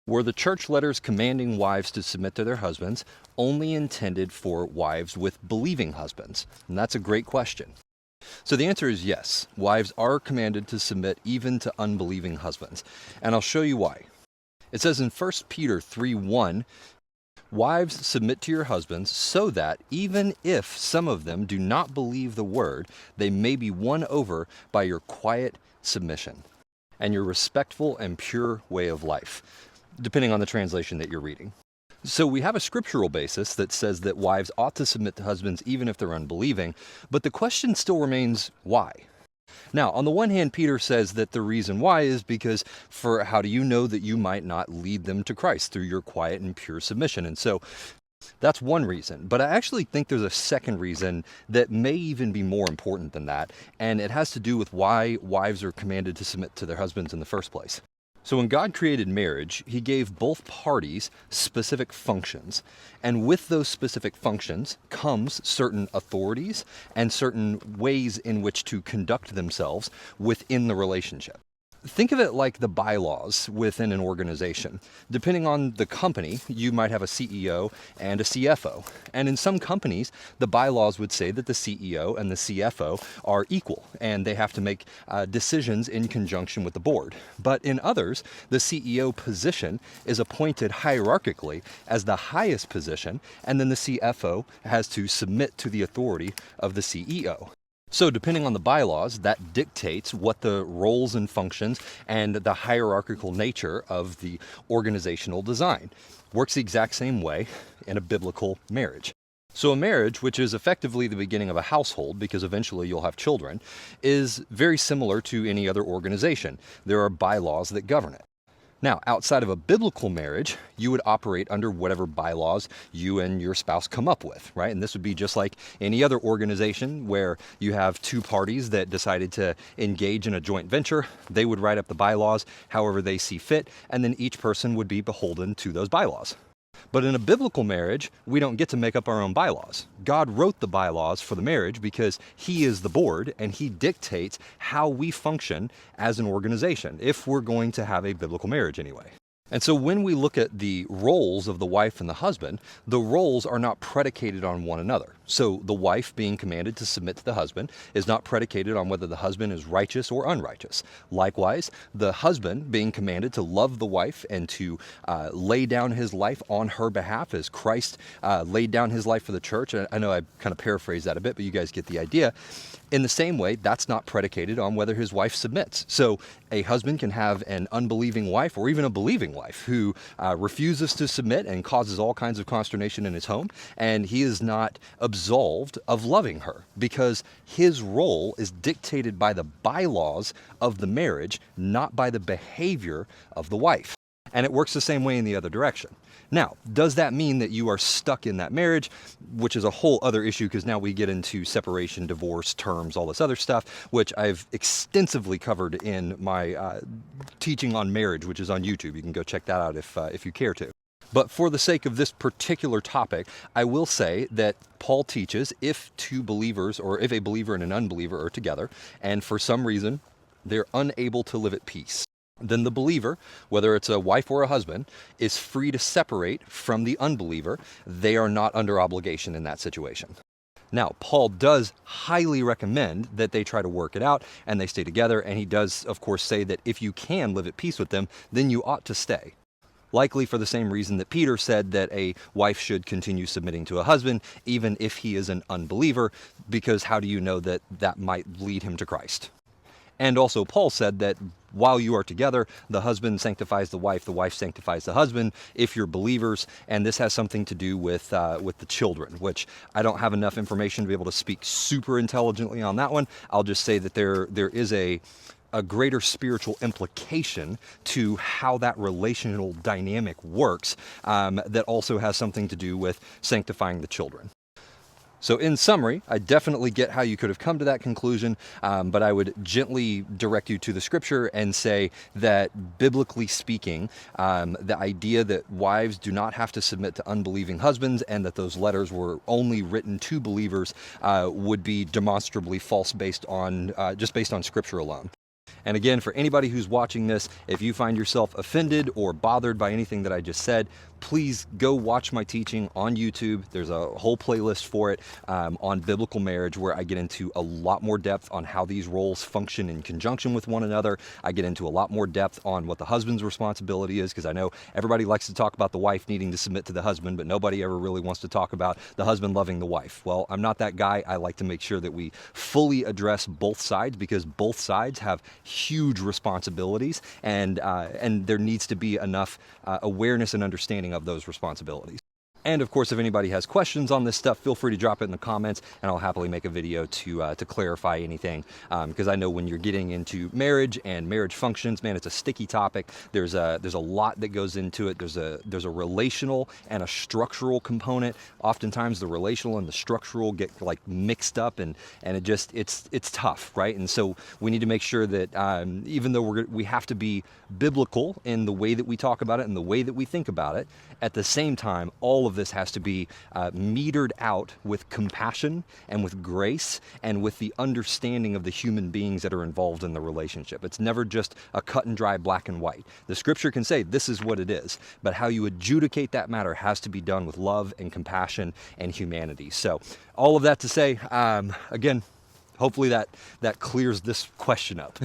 Were the church letters commanding wives to submit to their husbands only intended for wives with believing husbands? And that's a great question. So the answer is yes. Wives are commanded to submit even to unbelieving husbands. And I'll show you why. It says in 1 Peter 3:1, "Wives, submit to your husbands so that even if some of them do not believe the word, they may be won over by your quiet submission and your respectful and pure way of life," depending on the translation that you're reading. So we have a scriptural basis that says that wives ought to submit to husbands even if they're unbelieving, but the question still remains, why? Now, on the one hand, Peter says that the reason why is because for how do you know that you might not lead them to Christ through your quiet and pure submission? And so that's one reason, but I actually think there's a second reason that may even be more important than that, and it has to do with why wives are commanded to submit to their husbands in the first place. So when God created marriage, he gave both parties specific functions. And with those specific functions comes certain authorities and certain ways in which to conduct themselves within the relationship. Think of it like the bylaws within an organization. Depending on the company, you might have a CEO and a CFO. And in some companies, the bylaws would say that the CEO and the CFO are equal and they have to make decisions in conjunction with the board. But in others, the CEO position is appointed hierarchically as the highest position, and then the CFO has to submit to the authority of the CEO. So depending on the bylaws, that dictates what the roles and functions and the hierarchical nature of the organizational design. Works the exact same way in a biblical marriage. So a marriage, which is effectively the beginning of a household, because eventually you'll have children, is very similar to any other organization. There are bylaws that govern it. Now, outside of a biblical marriage, you would operate under whatever bylaws you and your spouse come up with, right? And this would be just like any other organization where you have two parties that decided to engage in a joint venture. They would write up the bylaws however they see fit, and then each person would be beholden to those bylaws. But in a biblical marriage, we don't get to make up our own bylaws. God wrote the bylaws for the marriage because he is the board and he dictates how we function as an organization, if we're going to have a biblical marriage anyway. And so when we look at the roles of the wife and the husband, the roles are not predicated on one another. So the wife being commanded to submit to the husband is not predicated on whether the husband is righteous or unrighteous. Likewise, the husband being commanded to love the wife and to lay down his life on her behalf as Christ laid down his life for the church. I know I kind of paraphrased that a bit, but you guys get the idea. In the same way, that's not predicated on whether his wife submits. So a husband can have an unbelieving wife or even a believing wife who refuses to submit and causes all kinds of consternation in his home, and he is not absolved of loving her because his role is dictated by the bylaws of the marriage, not by the behavior of the wife. And it works the same way in the other direction. Now, does that mean that you are stuck in that marriage, which is a whole other issue because now we get into separation, divorce, terms, all this other stuff, which I've extensively covered in my teaching on marriage, which is on YouTube. You can go check that out if you care to. But for the sake of this particular topic, I will say that Paul teaches if two believers or if a believer and an unbeliever are together, and for some reason they're unable to live at peace, then the believer, whether it's a wife or a husband, is free to separate from the unbeliever. They are not under obligation in that situation. Now, Paul does highly recommend that they try to work it out and they stay together, and he does, of course, say that if you can live at peace with them, then you ought to stay. Likely for the same reason that Peter said that a wife should continue submitting to a husband, even if he is an unbeliever, because how do you know that that might lead him to Christ? And also Paul said that while you are together, the husband sanctifies the wife sanctifies the husband, if you're believers, and this has something to do with the children, which I don't have enough information to be able to speak super intelligently on that one. I'll just say that there is a greater spiritual implication to how that relational dynamic works that also has something to do with sanctifying the children. So in summary, I definitely get how you could have come to that conclusion, but I would gently direct you to the scripture and say that biblically speaking, the idea that wives do not have to submit to unbelieving husbands and that those letters were only written to believers would be demonstrably false based on scripture alone. And again, for anybody who's watching this, if you find yourself offended or bothered by anything that I just said, please go watch my teaching on YouTube. There's a whole playlist for it on biblical marriage, where I get into a lot more depth on how these roles function in conjunction with one another. I get into a lot more depth on what the husband's responsibility is, because I know everybody likes to talk about the wife needing to submit to the husband, but nobody ever really wants to talk about the husband loving the wife. Well, I'm not that guy. I like to make sure that we fully address both sides, because both sides have huge responsibilities, and there needs to be enough awareness and understanding of those responsibilities. And of course, if anybody has questions on this stuff, feel free to drop it in the comments, and I'll happily make a video to clarify anything. Because I know when you're getting into marriage and marriage functions, man, it's a sticky topic. There's a lot that goes into it. There's a relational and a structural component. Oftentimes, the relational and the structural get like mixed up, and it's tough, right? And so we need to make sure that even though we have to be biblical in the way that we talk about it and the way that we think about it, at the same time, all of this has to be metered out with compassion and with grace and with the understanding of the human beings that are involved in the relationship. It's never just a cut and dry black and white. The scripture can say this is what it is, but how you adjudicate that matter has to be done with love and compassion and humanity. So all of that to say, again, hopefully that clears this question up.